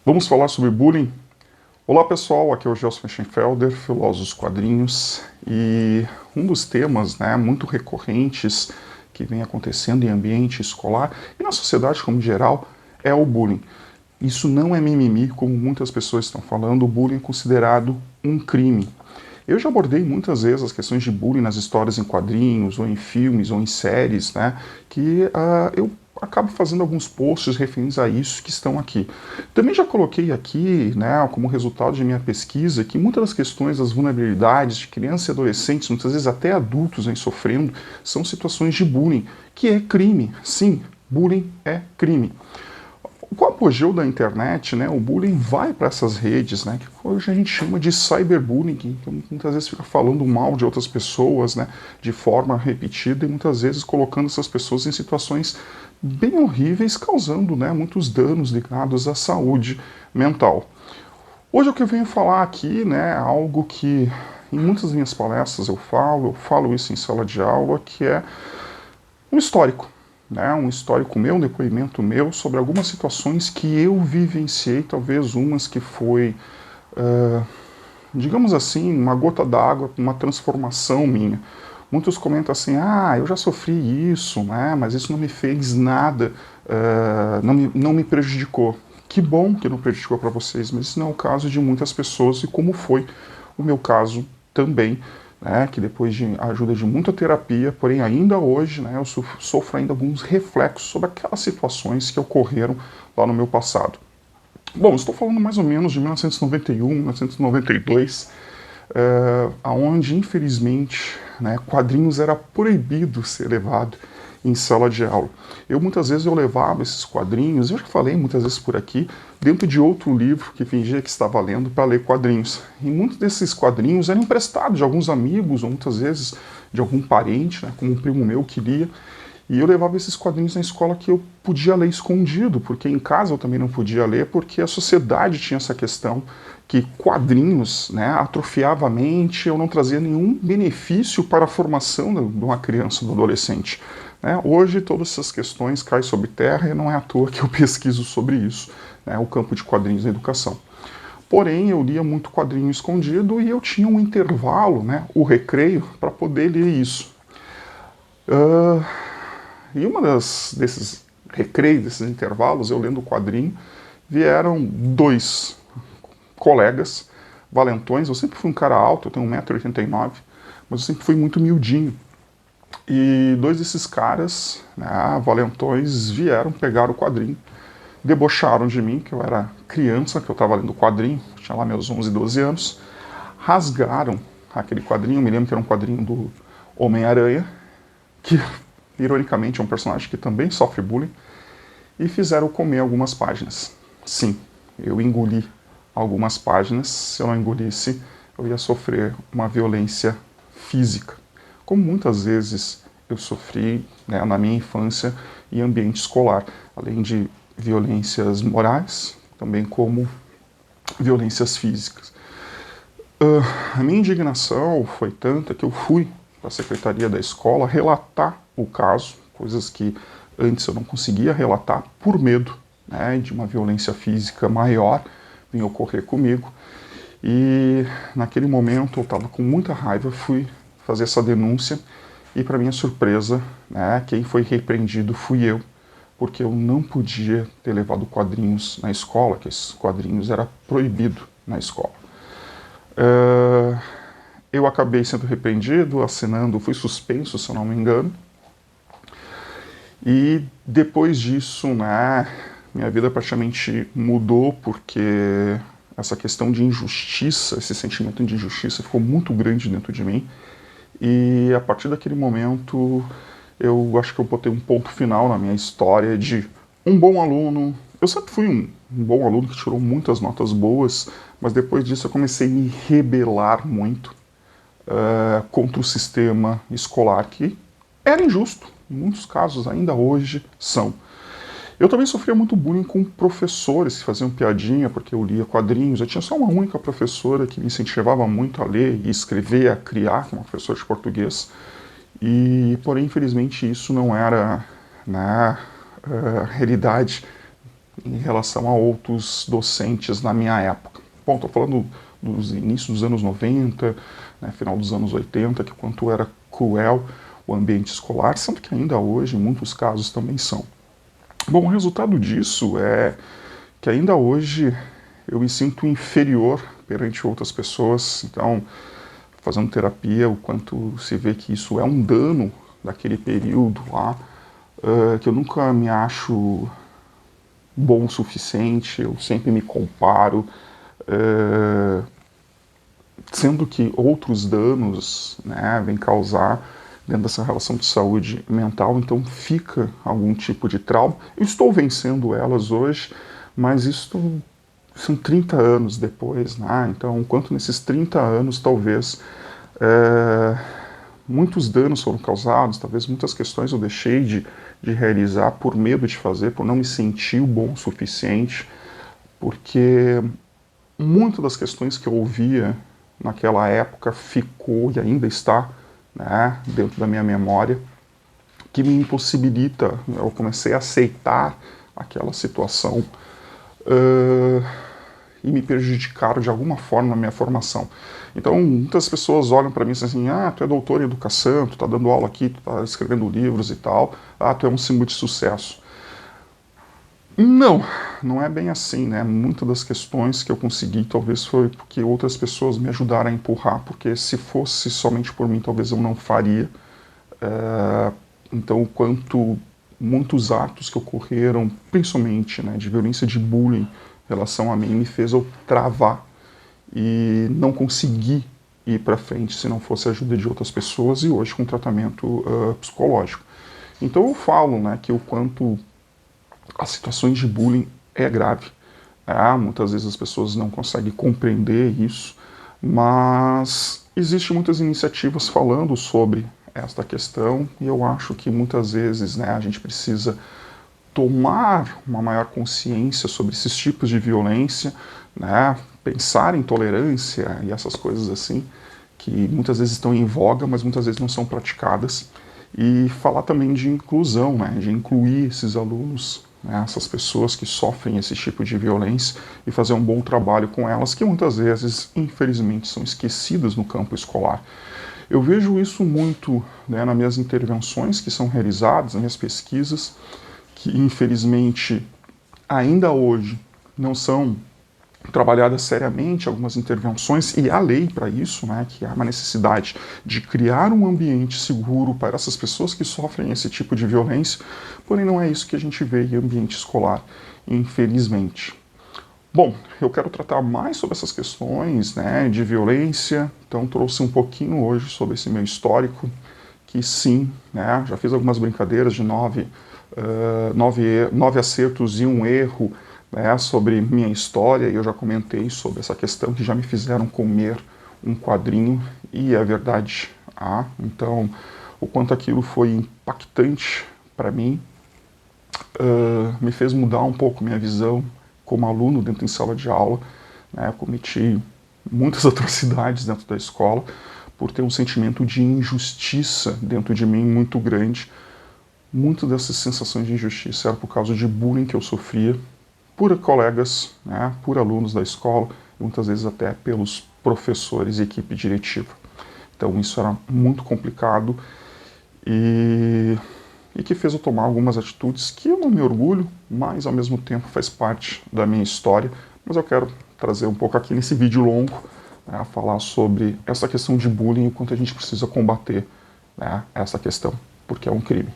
Vamos falar sobre bullying? Olá pessoal, aqui é o Gelson Schenfelder, filósofo dos quadrinhos, e um dos temas muito recorrentes que vem acontecendo em ambiente escolar e na sociedade como geral é o bullying. Isso não é mimimi, como muitas pessoas estão falando, o bullying é considerado um crime. Eu já abordei muitas vezes as questões de bullying nas histórias em quadrinhos, ou em filmes, ou em séries, que eu acabo fazendo alguns posts referentes a isso que estão aqui. Também já coloquei aqui, como resultado de minha pesquisa, que muitas das questões das vulnerabilidades de crianças e adolescentes, muitas vezes até adultos sofrendo, são situações de bullying, que é crime. Sim, bullying é crime. Com o apogeu da internet, o bullying vai para essas redes, que hoje a gente chama de cyberbullying, que muitas vezes fica falando mal de outras pessoas, de forma repetida e muitas vezes colocando essas pessoas em situações bem horríveis, causando muitos danos ligados à saúde mental. Hoje o que eu venho falar aqui é algo que em muitas das minhas palestras eu falo isso em sala de aula, que é um histórico. Um histórico meu, um depoimento meu sobre algumas situações que eu vivenciei, talvez umas que foi, digamos assim, uma gota d'água, uma transformação minha. Muitos comentam assim, eu já sofri isso, mas isso não me fez nada, não me prejudicou. Que bom que não prejudicou para vocês, mas isso não é o caso de muitas pessoas e como foi o meu caso também. Que depois de ajuda de muita terapia, porém ainda hoje eu sofro ainda alguns reflexos sobre aquelas situações que ocorreram lá no meu passado. Bom, estou falando mais ou menos de 1991, 1992, onde infelizmente quadrinhos era proibido ser levado em sala de aula. Muitas vezes eu levava esses quadrinhos, eu já falei muitas vezes por aqui, dentro de outro livro que fingia que estava lendo para ler quadrinhos. E muitos desses quadrinhos eram emprestados de alguns amigos, ou muitas vezes de algum parente, como um primo meu que lia. E eu levava esses quadrinhos na escola que eu podia ler escondido, porque em casa eu também não podia ler, porque a sociedade tinha essa questão que quadrinhos atrofiava a mente, ou não trazia nenhum benefício para a formação de uma criança ou do adolescente. Hoje todas essas questões caem sobre terra e não é à toa que eu pesquiso sobre isso, o campo de quadrinhos na educação. Porém, eu lia muito quadrinho escondido e eu tinha um intervalo, o recreio, para poder ler isso. E desses recreios, desses intervalos, eu lendo o quadrinho, vieram dois colegas valentões. Eu sempre fui um cara alto, eu tenho 1,89 m, mas eu sempre fui muito miudinho. E dois desses caras, valentões, vieram pegar o quadrinho, debocharam de mim, que eu era criança, que eu estava lendo o quadrinho, tinha lá meus 11, 12 anos, rasgaram aquele quadrinho, eu me lembro que era um quadrinho do Homem-Aranha, que ironicamente é um personagem que também sofre bullying, e fizeram comer algumas páginas. Sim, eu engoli algumas páginas, se eu não engolisse, eu ia sofrer uma violência física, como muitas vezes eu sofri na minha infância em ambiente escolar, além de violências morais, também como violências físicas. A minha indignação foi tanta que eu fui para a secretaria da escola relatar o caso, coisas que antes eu não conseguia relatar por medo de uma violência física maior vir ocorrer comigo. E naquele momento eu estava com muita raiva, fui fazer essa denúncia e, para minha surpresa, quem foi repreendido fui eu, porque eu não podia ter levado quadrinhos na escola, que esses quadrinhos era proibido na escola. Eu acabei sendo repreendido, fui suspenso, se eu não me engano. E depois disso, minha vida praticamente mudou, porque essa questão de injustiça, esse sentimento de injustiça ficou muito grande dentro de mim. E a partir daquele momento, eu acho que eu botei um ponto final na minha história de um bom aluno. Eu sempre fui um bom aluno que tirou muitas notas boas, mas depois disso eu comecei a me rebelar muito contra o sistema escolar, que era injusto. Em muitos casos, ainda hoje, são. Eu também sofria muito bullying com professores que faziam piadinha porque eu lia quadrinhos. Eu tinha só uma única professora que me incentivava muito a ler e escrever, a criar, que é uma professora de português. Porém, infelizmente, isso não era na realidade em relação a outros docentes na minha época. Bom, estou falando dos inícios dos anos 90, né, final dos anos 80, que o quanto era cruel o ambiente escolar, sendo que ainda hoje, em muitos casos, também são. Bom, o resultado disso é que ainda hoje eu me sinto inferior perante outras pessoas, então, fazendo terapia, o quanto se vê que isso é um dano daquele período lá, que eu nunca me acho bom o suficiente, eu sempre me comparo, sendo que outros danos, né, vêm causar dentro dessa relação de saúde mental, então fica algum tipo de trauma. Eu estou vencendo elas hoje, mas isso são 30 anos depois, né? Então, enquanto nesses 30 anos, talvez, muitos danos foram causados, talvez muitas questões eu deixei de realizar por medo de fazer, por não me sentir bom o suficiente, porque muitas das questões que eu ouvia naquela época ficou e ainda está, né, dentro da minha memória, que me impossibilita, eu comecei a aceitar aquela situação e me prejudicaram de alguma forma na minha formação. Então, muitas pessoas olham para mim e dizem assim, ah, tu é doutor em educação, tu está dando aula aqui, tu está escrevendo livros e tal, ah, tu é um símbolo de sucesso. Não, não é bem assim, né? Muitas das questões que eu consegui talvez foi porque outras pessoas me ajudaram a empurrar, porque se fosse somente por mim, talvez eu não faria. Então, quanto muitos atos que ocorreram, principalmente, né, de violência, de bullying em relação a mim, me fez eu travar e não conseguir ir para frente se não fosse a ajuda de outras pessoas e hoje com tratamento psicológico. Então eu falo, né, que o quanto as situações de bullying é grave. Muitas vezes as pessoas não conseguem compreender isso, mas existem muitas iniciativas falando sobre esta questão e eu acho que muitas vezes, né, a gente precisa tomar uma maior consciência sobre esses tipos de violência, né, pensar em tolerância e essas coisas assim, que muitas vezes estão em voga, mas muitas vezes não são praticadas, e falar também de inclusão, né, de incluir esses alunos, né, essas pessoas que sofrem esse tipo de violência e fazer um bom trabalho com elas, que muitas vezes, infelizmente, são esquecidas no campo escolar. Eu vejo isso muito, né, nas minhas intervenções que são realizadas, nas minhas pesquisas, que infelizmente ainda hoje não são trabalhadas seriamente algumas intervenções, e há lei para isso, né, que há uma necessidade de criar um ambiente seguro para essas pessoas que sofrem esse tipo de violência, porém não é isso que a gente vê em ambiente escolar, infelizmente. Bom, eu quero tratar mais sobre essas questões, né, de violência, então trouxe um pouquinho hoje sobre esse meu histórico, que sim, né, já fiz algumas brincadeiras de nove acertos e um erro, né, sobre minha história, e eu já comentei sobre essa questão que já me fizeram comer um quadrinho, e é verdade. Então, o quanto aquilo foi impactante para mim, me fez mudar um pouco minha visão como aluno dentro de sala de aula, né, eu cometi muitas atrocidades dentro da escola, por ter um sentimento de injustiça dentro de mim muito grande. Muitas dessas sensações de injustiça eram por causa de bullying que eu sofria por colegas, né, por alunos da escola, e muitas vezes até pelos professores e equipe diretiva. Então isso era muito complicado e que fez eu tomar algumas atitudes que eu não me orgulho, mas ao mesmo tempo faz parte da minha história. Mas eu quero trazer um pouco aqui nesse vídeo longo, né, falar sobre essa questão de bullying e o quanto a gente precisa combater, né, essa questão, porque é um crime.